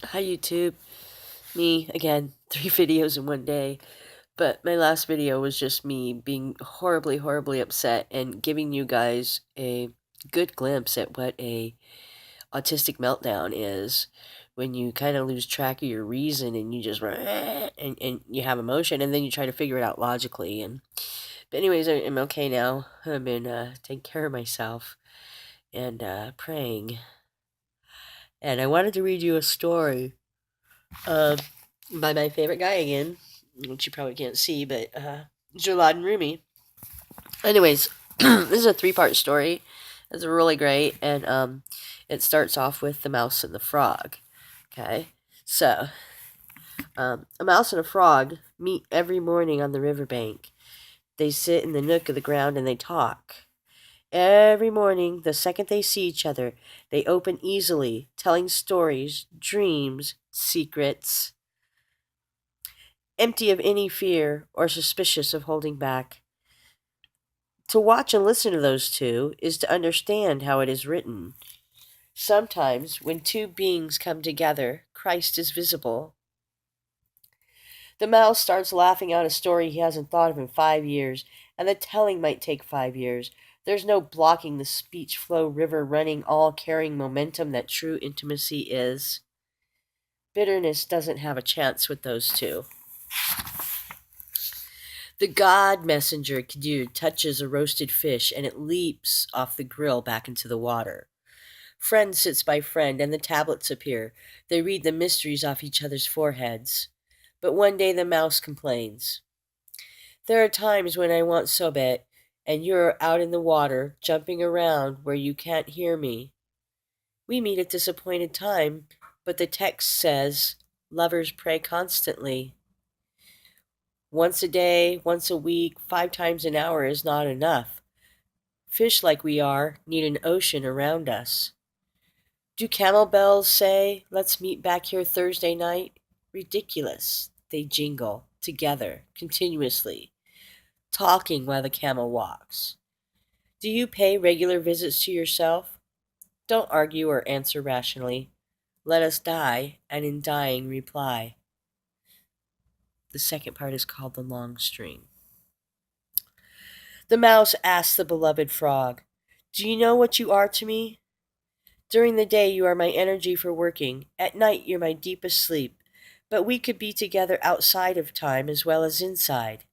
Hi YouTube. Me again, 3 videos in one day. But my last video was just me being horribly, horribly upset and giving you guys a good glimpse at what a autistic meltdown is when you kind of lose track of your reason and you just and you have emotion and then you try to figure it out logically. And but anyways, I'm okay now. I've been taking care of myself and praying. And I wanted to read you a story. Uh, by my favorite guy again, which you probably can't see, but jelaluddin Rumi. Anyways, this is a three-part story. It's really great, and it starts off with the mouse and the frog. Okay, so a mouse and a frog meet every morning on the riverbank. They sit in the nook of the ground and they talk. Every morning, the second they see each other, they open easily, telling stories, dreams, secrets, empty of any fear or suspicious of holding back. To watch and listen to those two is to understand how it is written. Sometimes, when two beings come together, Christ is visible. The mouse starts laughing out a story he hasn't thought of in 5 years, and the telling might take 5 years. There's no blocking the speech flow river running, all carrying momentum that true intimacy is. Bitterness doesn't have a chance with those two. The God messenger Kadir touches a roasted fish and it leaps off the grill back into the water. Friend sits by friend and the tablets appear. They read the mysteries off each other's foreheads. But one day the mouse complains. There are times when I want Sobet and you're out in the water, jumping around where you can't hear me. We meet at disappointed time, but the text says lovers pray constantly. Once a day, once a week, 5 times an hour is not enough. Fish like we are need an ocean around us. Do camel bells say, let's meet back here Thursday night? Ridiculous. They jingle, together, continuously, talking while the camel walks. Do you pay regular visits to yourself? Don't argue or answer rationally. Let us die, and in dying reply. The second part is called the long string. The mouse asked the beloved frog, do you know what you are to me? During the day you are my energy for working. At night you're my deepest sleep. But we could be together outside of time as well as inside.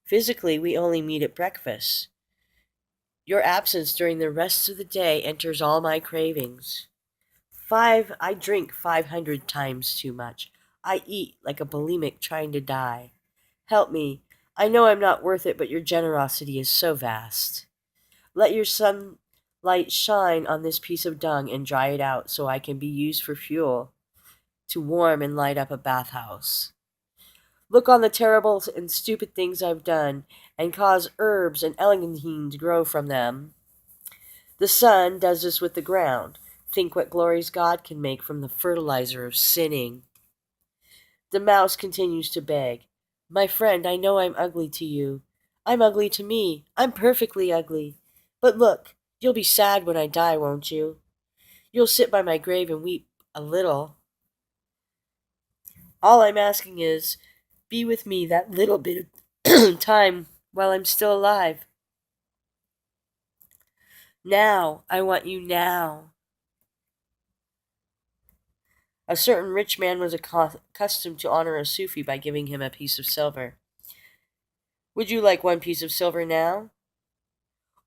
Physically, we only meet at breakfast. Your absence during the rest of the day enters all my cravings. I drink 500 times too much. I eat like a bulimic trying to die. Help me. I know I'm not worth it, but your generosity is so vast. Let your sunlight shine on this piece of dung and dry it out so I can be used for fuel to warm and light up a bathhouse. Look on the terrible and stupid things I've done and cause herbs and eglantine to grow from them. The sun does this with the ground. Think what glories God can make from the fertilizer of sinning. The mouse continues to beg. My friend, I know I'm ugly to you. I'm ugly to me. I'm perfectly ugly. But look, you'll be sad when I die, won't you? You'll sit by my grave and weep a little. All I'm asking is, be with me that little bit of time while I'm still alive. Now, I want you now. A certain rich man was accustomed to honor a Sufi by giving him a piece of silver. Would you like 1 piece of silver now?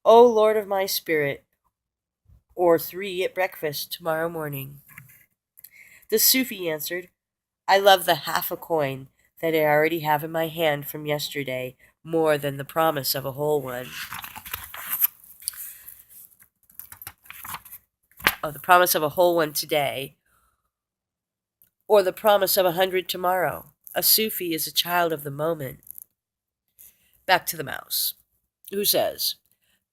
O Lord of my spirit, or 3 at breakfast tomorrow morning. The Sufi answered, I love the half a coin that I already have in my hand from yesterday more than the promise of a whole one. Oh, the promise of a whole one today, or the promise of 100 tomorrow. A Sufi is a child of the moment. Back to the mouse, who says,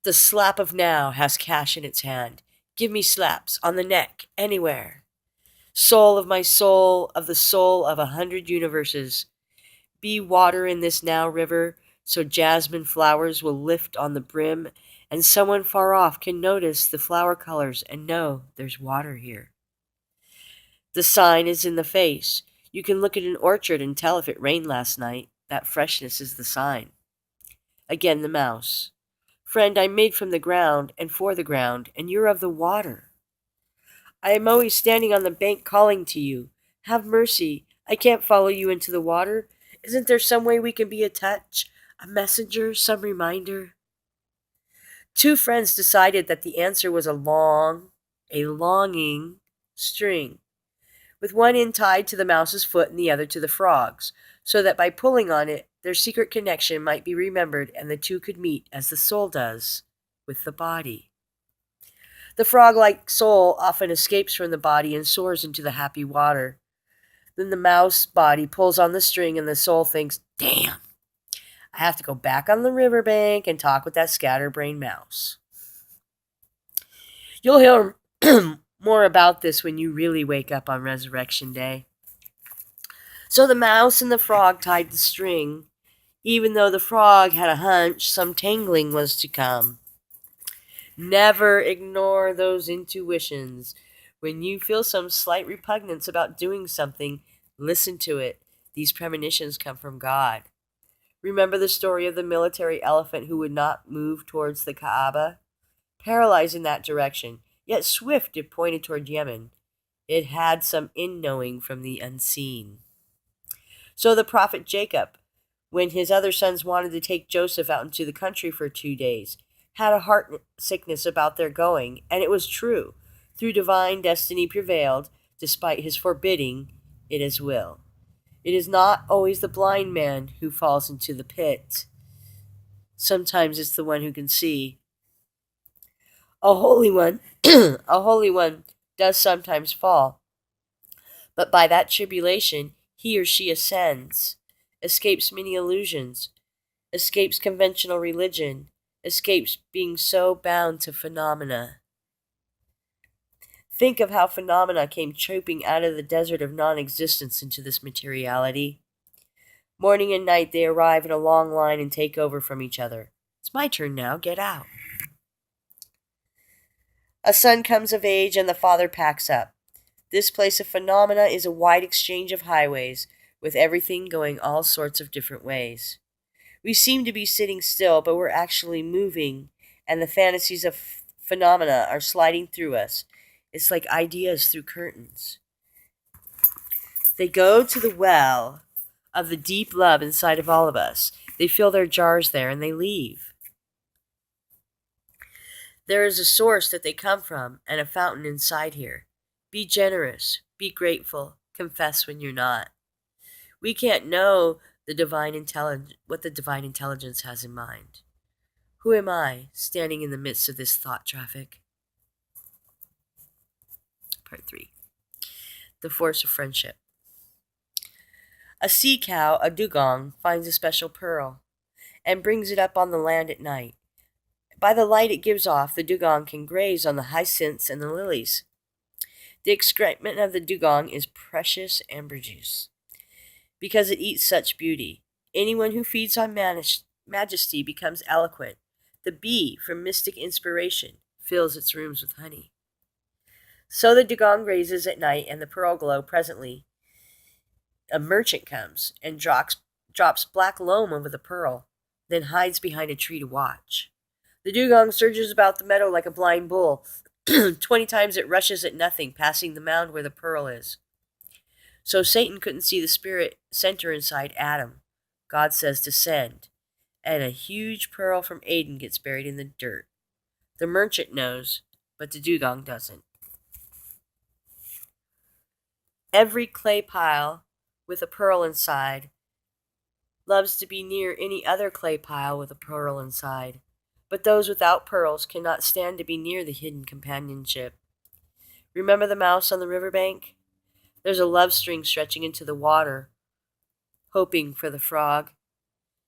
the slap of now has cash in its hand. Give me slaps on the neck, anywhere. Soul of my soul, of the soul of 100 universes. Be water in this now river, so jasmine flowers will lift on the brim, and someone far off can notice the flower colors and know there's water here. The sign is in the face. You can look at an orchard and tell if it rained last night. That freshness is the sign. Again the mouse. Friend, I'm made from the ground and for the ground, and you're of the water. I am always standing on the bank calling to you. Have mercy. I can't follow you into the water. Isn't there some way we can be a touch, a messenger, some reminder? Two friends decided that the answer was a longing string, with one end tied to the mouse's foot and the other to the frog's, so that by pulling on it, their secret connection might be remembered and the two could meet as the soul does with the body. The frog-like soul often escapes from the body and soars into the happy water. Then the mouse body pulls on the string and the soul thinks, damn, I have to go back on the riverbank and talk with that scatterbrained mouse. You'll hear more about this when you really wake up on Resurrection Day. So the mouse and the frog tied the string, even though the frog had a hunch some tangling was to come. Never ignore those intuitions. When you feel some slight repugnance about doing something, listen to it. These premonitions come from God. Remember the story of the military elephant who would not move towards the Kaaba? Paralyzed in that direction, yet swift if pointed toward Yemen. It had some in-knowing from the unseen. So the prophet Jacob, when his other sons wanted to take Joseph out into the country for 2 days, had a heart sickness about their going, and it was true. Through divine destiny prevailed, despite his forbidding it as will. It is not always the blind man who falls into the pit. Sometimes it's the one who can see. A holy one, a holy one does sometimes fall, but by that tribulation he or she ascends, escapes many illusions, escapes conventional religion, escapes being so bound to phenomena. Think of how phenomena came trooping out of the desert of non-existence into this materiality. Morning and night they arrive in a long line and take over from each other. It's my turn now, get out. A son comes of age and the father packs up. This place of phenomena is a wide exchange of highways, with everything going all sorts of different ways. We seem to be sitting still, but we're actually moving, and the fantasies of phenomena are sliding through us. It's like ideas through curtains. They go to the well of the deep love inside of all of us. They fill their jars there and they leave. There is a source that they come from and a fountain inside here. Be generous, be grateful, confess when you're not. We can't know what the divine intelligence has in mind. Who am I, standing in the midst of this thought traffic? Part 3. The force of friendship. A sea cow, a dugong, finds a special pearl and brings it up on the land at night. By the light it gives off, the dugong can graze on the hyacinths and the lilies. The excrement of the dugong is precious amberjuice, because it eats such beauty. Anyone who feeds on majesty becomes eloquent. The bee, from mystic inspiration, fills its rooms with honey. So the dugong grazes at night, and the pearl glow. Presently, a merchant comes and drops black loam over the pearl, then hides behind a tree to watch. The dugong surges about the meadow like a blind bull. 20 times it rushes at nothing, passing the mound where the pearl is. So Satan couldn't see the spirit center inside Adam. God says descend, and a huge pearl from Aden gets buried in the dirt. The merchant knows, but the dugong doesn't. Every clay pile with a pearl inside loves to be near any other clay pile with a pearl inside. But those without pearls cannot stand to be near the hidden companionship. Remember the mouse on the riverbank? There's a love string stretching into the water, hoping for the frog.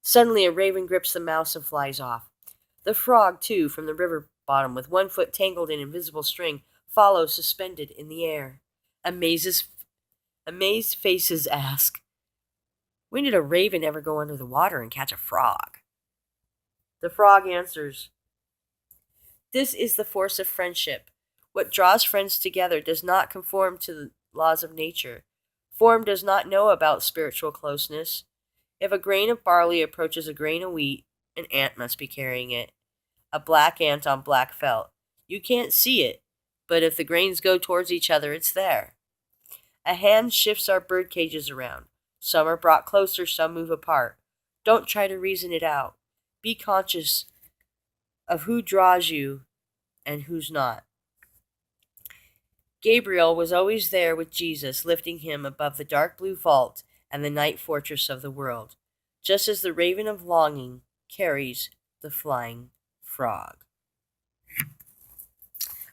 Suddenly a raven grips the mouse and flies off. The frog, too, from the river bottom, with one foot tangled in invisible string, follows suspended in the air. Amazed faces ask, when did a raven ever go under the water and catch a frog? The frog answers, this is the force of friendship. What draws friends together does not conform to laws of nature. Form does not know about spiritual closeness. If a grain of barley approaches a grain of wheat, an ant must be carrying it. A black ant on black felt. You can't see it, but if the grains go towards each other, it's there. A hand shifts our bird cages around. Some are brought closer, some move apart. Don't try to reason it out. Be conscious of who draws you and who's not. Gabriel was always there with Jesus, lifting him above the dark blue vault and the night fortress of the world, just as the raven of longing carries the flying frog.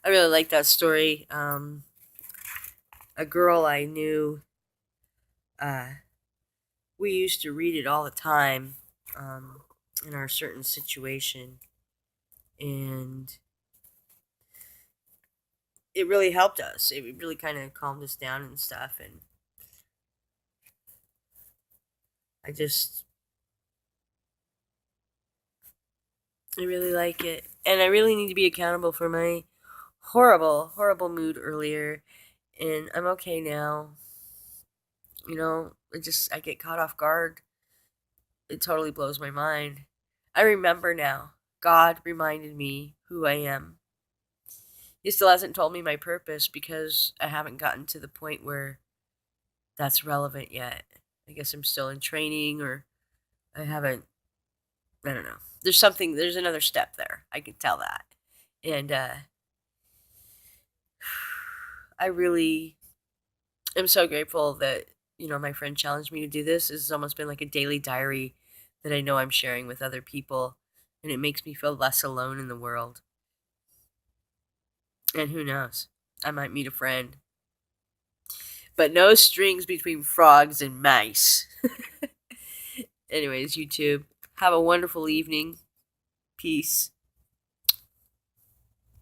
I really like that story. A girl I knew, uh, we used to read it all the time in our certain situation, and it really helped us. It really kind of calmed us down and stuff, and I just, I really like it. And I really need to be accountable for my horrible, horrible mood earlier, and I'm okay now. I get caught off guard. It totally blows my mind. I remember now. God reminded me who I am. He still hasn't told me my purpose because I haven't gotten to the point where that's relevant yet. I guess I'm still in training, or I haven't, I don't know. There's another step there. I can tell that. And I really am so grateful that, my friend challenged me to do this. It's almost been like a daily diary that I know I'm sharing with other people. And it makes me feel less alone in the world. And who knows? I might meet a friend. But no strings between frogs and mice. Anyways, YouTube, have a wonderful evening. Peace.